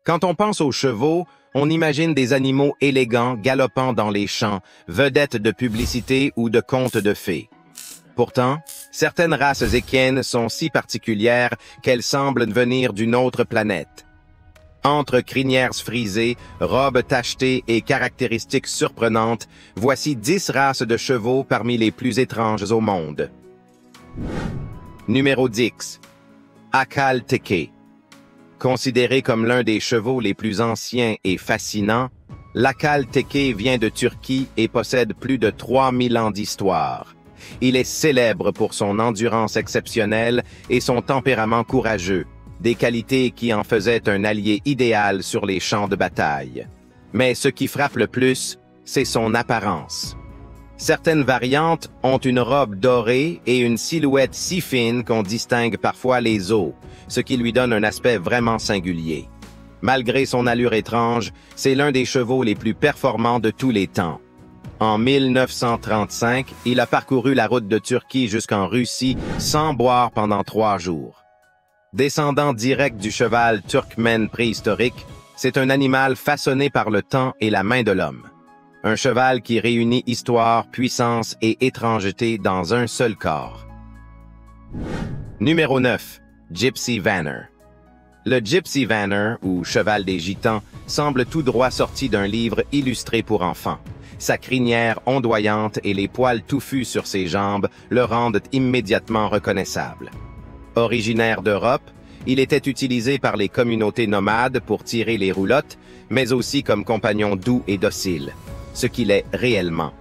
Quand on pense aux chevaux, on imagine des animaux élégants galopant dans les champs, vedettes de publicité ou de contes de fées. Pourtant, certaines races équines sont si particulières qu'elles semblent venir d'une autre planète. Entre crinières frisées, robes tachetées et caractéristiques surprenantes, voici 10 races de chevaux parmi les plus étranges au monde. Numéro 10. Akal Teke. Considéré comme l'un des chevaux les plus anciens et fascinants, l'Akal Teke vient de Turquie et possède plus de 3000 ans d'histoire. Il est célèbre pour son endurance exceptionnelle et son tempérament courageux, des qualités qui en faisaient un allié idéal sur les champs de bataille. Mais ce qui frappe le plus, c'est son apparence. Certaines variantes ont une robe dorée et une silhouette si fine qu'on distingue parfois les os, ce qui lui donne un aspect vraiment singulier. Malgré son allure étrange, c'est l'un des chevaux les plus performants de tous les temps. En 1935, il a parcouru la route de Turquie jusqu'en Russie sans boire pendant 3 jours. Descendant direct du cheval turkmène préhistorique, c'est un animal façonné par le temps et la main de l'homme. Un cheval qui réunit histoire, puissance et étrangeté dans un seul corps. Numéro 9. Gypsy Vanner. Le Gypsy Vanner, ou cheval des gitans, semble tout droit sorti d'un livre illustré pour enfants. Sa crinière ondoyante et les poils touffus sur ses jambes le rendent immédiatement reconnaissable. Originaire d'Europe, il était utilisé par les communautés nomades pour tirer les roulottes, mais aussi comme compagnon doux et docile, ce qu'il est réellement.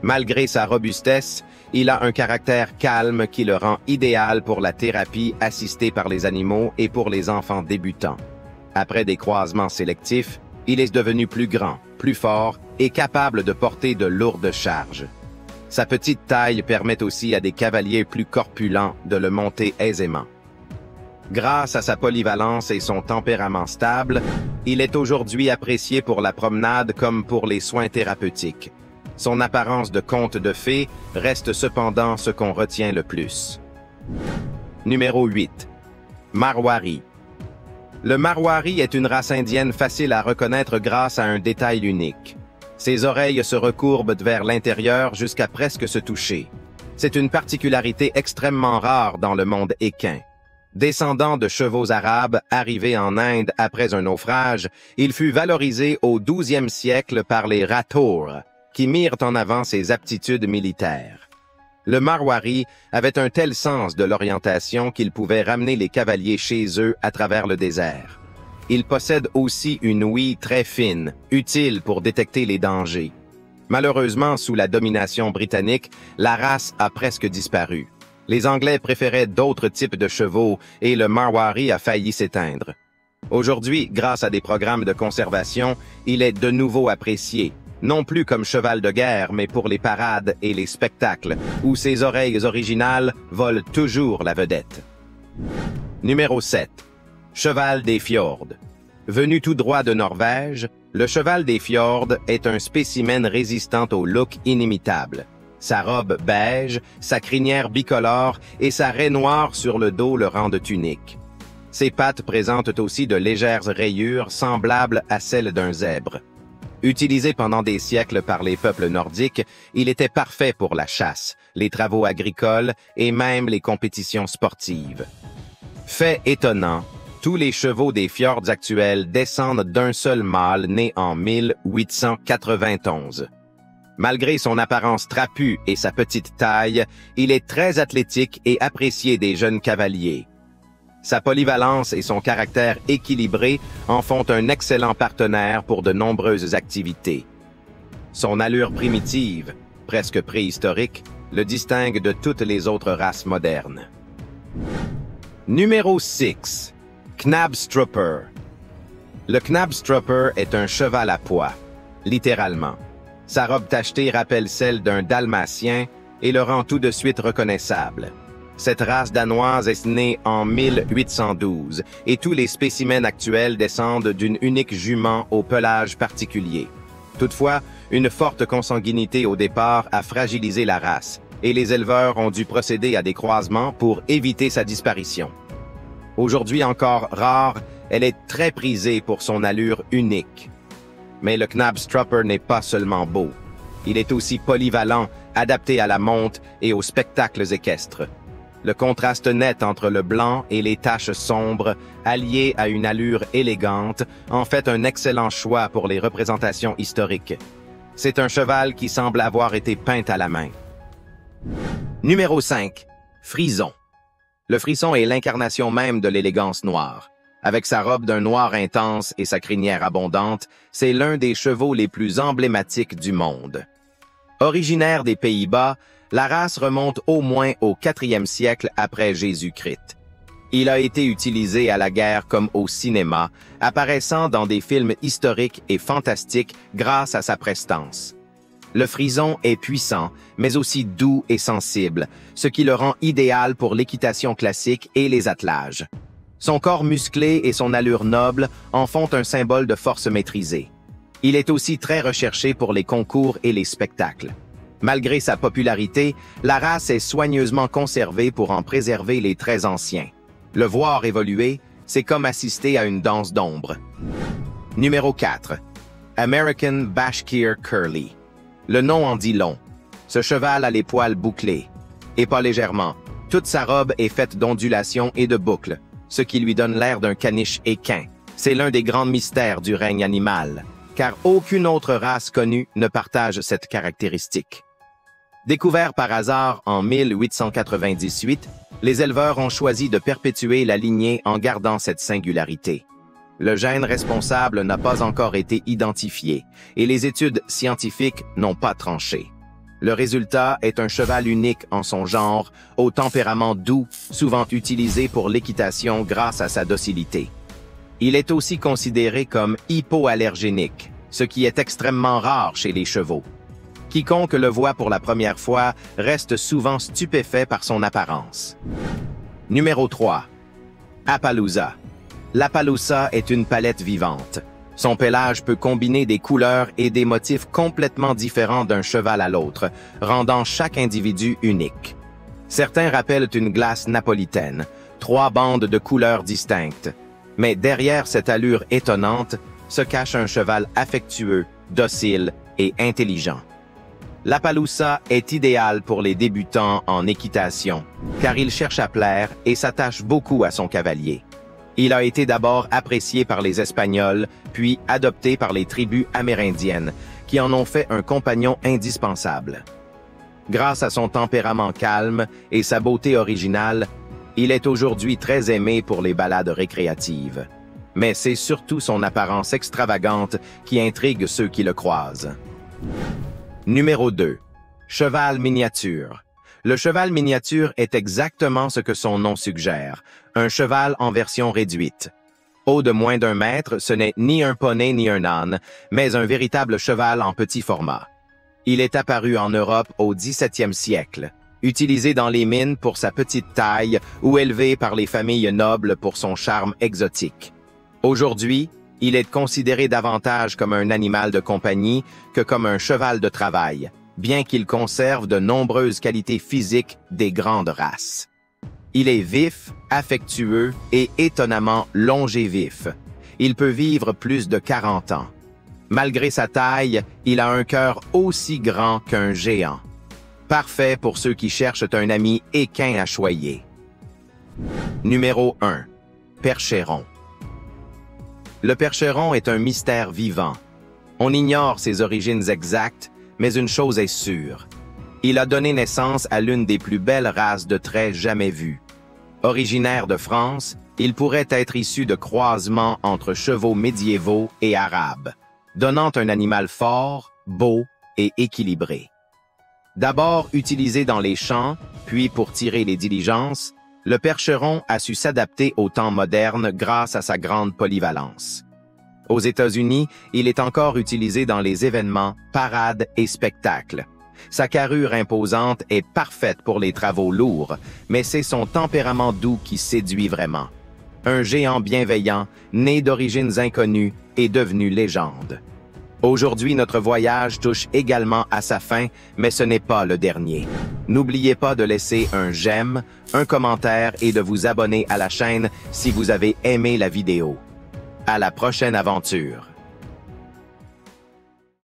Malgré sa robustesse, il a un caractère calme qui le rend idéal pour la thérapie assistée par les animaux et pour les enfants débutants. Après des croisements sélectifs, il est devenu plus grand, plus fort et capable de porter de lourdes charges. Sa petite taille permet aussi à des cavaliers plus corpulents de le monter aisément. Grâce à sa polyvalence et son tempérament stable, il est aujourd'hui apprécié pour la promenade comme pour les soins thérapeutiques. Son apparence de conte de fées reste cependant ce qu'on retient le plus. Numéro 8. Marwari. Le Marwari est une race indienne facile à reconnaître grâce à un détail unique. Ses oreilles se recourbent vers l'intérieur jusqu'à presque se toucher. C'est une particularité extrêmement rare dans le monde équin. Descendant de chevaux arabes arrivés en Inde après un naufrage, il fut valorisé au XIIe siècle par les Rathours, qui mirent en avant ses aptitudes militaires. Le Marwari avait un tel sens de l'orientation qu'il pouvait ramener les cavaliers chez eux à travers le désert. Il possède aussi une ouïe très fine, utile pour détecter les dangers. Malheureusement, sous la domination britannique, la race a presque disparu. Les Anglais préféraient d'autres types de chevaux et le Marwari a failli s'éteindre. Aujourd'hui, grâce à des programmes de conservation, il est de nouveau apprécié, non plus comme cheval de guerre, mais pour les parades et les spectacles, où ses oreilles originales volent toujours la vedette. Numéro 7. Cheval des fjords. Venu tout droit de Norvège, le cheval des fjords est un spécimen résistant au look inimitable. Sa robe beige, sa crinière bicolore et sa raie noire sur le dos le rendent unique. Ses pattes présentent aussi de légères rayures semblables à celles d'un zèbre. Utilisé pendant des siècles par les peuples nordiques, il était parfait pour la chasse, les travaux agricoles et même les compétitions sportives. Fait étonnant, tous les chevaux des fjords actuels descendent d'un seul mâle né en 1891. Malgré son apparence trapue et sa petite taille, il est très athlétique et apprécié des jeunes cavaliers. Sa polyvalence et son caractère équilibré en font un excellent partenaire pour de nombreuses activités. Son allure primitive, presque préhistorique, le distingue de toutes les autres races modernes. Numéro 6. Knabstruper. Le Knabstruper est un cheval à pois, littéralement. Sa robe tachetée rappelle celle d'un dalmatien et le rend tout de suite reconnaissable. Cette race danoise est née en 1812 et tous les spécimens actuels descendent d'une unique jument au pelage particulier. Toutefois, une forte consanguinité au départ a fragilisé la race et les éleveurs ont dû procéder à des croisements pour éviter sa disparition. Aujourd'hui encore rare, Elle est très prisée pour son allure unique. Mais le Knabstrupper n'est pas seulement beau. Il est aussi polyvalent, adapté à la monte et aux spectacles équestres. Le contraste net entre le blanc et les taches sombres, allié à une allure élégante, en fait un excellent choix pour les représentations historiques. C'est un cheval qui semble avoir été peint à la main. Numéro 5. Frison. Le frison est l'incarnation même de l'élégance noire. Avec sa robe d'un noir intense et sa crinière abondante, c'est l'un des chevaux les plus emblématiques du monde. Originaire des Pays-Bas, la race remonte au moins au 4e siècle après Jésus-Christ. Il a été utilisé à la guerre comme au cinéma, apparaissant dans des films historiques et fantastiques grâce à sa prestance. Le frison est puissant, mais aussi doux et sensible, ce qui le rend idéal pour l'équitation classique et les attelages. Son corps musclé et son allure noble en font un symbole de force maîtrisée. Il est aussi très recherché pour les concours et les spectacles. Malgré sa popularité, la race est soigneusement conservée pour en préserver les traits anciens. Le voir évoluer, c'est comme assister à une danse d'ombre. Numéro 4. American Bashkir Curly. Le nom en dit long. Ce cheval a les poils bouclés. Et pas légèrement. Toute sa robe est faite d'ondulations et de boucles, ce qui lui donne l'air d'un caniche équin. C'est l'un des grands mystères du règne animal, car aucune autre race connue ne partage cette caractéristique. Découvert par hasard en 1898, les éleveurs ont choisi de perpétuer la lignée en gardant cette singularité. Le gène responsable n'a pas encore été identifié et les études scientifiques n'ont pas tranché. Le résultat est un cheval unique en son genre, au tempérament doux, souvent utilisé pour l'équitation grâce à sa docilité. Il est aussi considéré comme hypoallergénique, ce qui est extrêmement rare chez les chevaux. Quiconque le voit pour la première fois reste souvent stupéfait par son apparence. Numéro 3. Appaloosa. L'Appaloosa est une palette vivante. Son pelage peut combiner des couleurs et des motifs complètement différents d'un cheval à l'autre, rendant chaque individu unique. Certains rappellent une glace napolitaine, 3 bandes de couleurs distinctes. Mais derrière cette allure étonnante se cache un cheval affectueux, docile et intelligent. L'Appaloosa est idéal pour les débutants en équitation, car il cherche à plaire et s'attache beaucoup à son cavalier. Il a été d'abord apprécié par les Espagnols, puis adopté par les tribus amérindiennes, qui en ont fait un compagnon indispensable. Grâce à son tempérament calme et sa beauté originale, il est aujourd'hui très aimé pour les balades récréatives. Mais c'est surtout son apparence extravagante qui intrigue ceux qui le croisent. Numéro 2. Cheval miniature. Le cheval miniature est exactement ce que son nom suggère, un cheval en version réduite. Haut de moins d'1 mètre, ce n'est ni un poney ni un âne, mais un véritable cheval en petit format. Il est apparu en Europe au XVIIe siècle, utilisé dans les mines pour sa petite taille ou élevé par les familles nobles pour son charme exotique. Aujourd'hui, il est considéré davantage comme un animal de compagnie que comme un cheval de travail, bien qu'il conserve de nombreuses qualités physiques des grandes races. Il est vif, affectueux et étonnamment longévif. Il peut vivre plus de 40 ans. Malgré sa taille, il a un cœur aussi grand qu'un géant. Parfait pour ceux qui cherchent un ami équin à choyer. Numéro 1. Percheron. Le percheron est un mystère vivant. On ignore ses origines exactes, mais une chose est sûre. Il a donné naissance à l'une des plus belles races de traits jamais vues. Originaire de France, il pourrait être issu de croisements entre chevaux médiévaux et arabes, donnant un animal fort, beau et équilibré. D'abord utilisé dans les champs, puis pour tirer les diligences, le percheron a su s'adapter au temps moderne grâce à sa grande polyvalence. Aux États-Unis, il est encore utilisé dans les événements, parades et spectacles. Sa carrure imposante est parfaite pour les travaux lourds, mais c'est son tempérament doux qui séduit vraiment. Un géant bienveillant, né d'origines inconnues, est devenu légende. Aujourd'hui, notre voyage touche également à sa fin, mais ce n'est pas le dernier. N'oubliez pas de laisser un j'aime, un commentaire et de vous abonner à la chaîne si vous avez aimé la vidéo. À la prochaine aventure.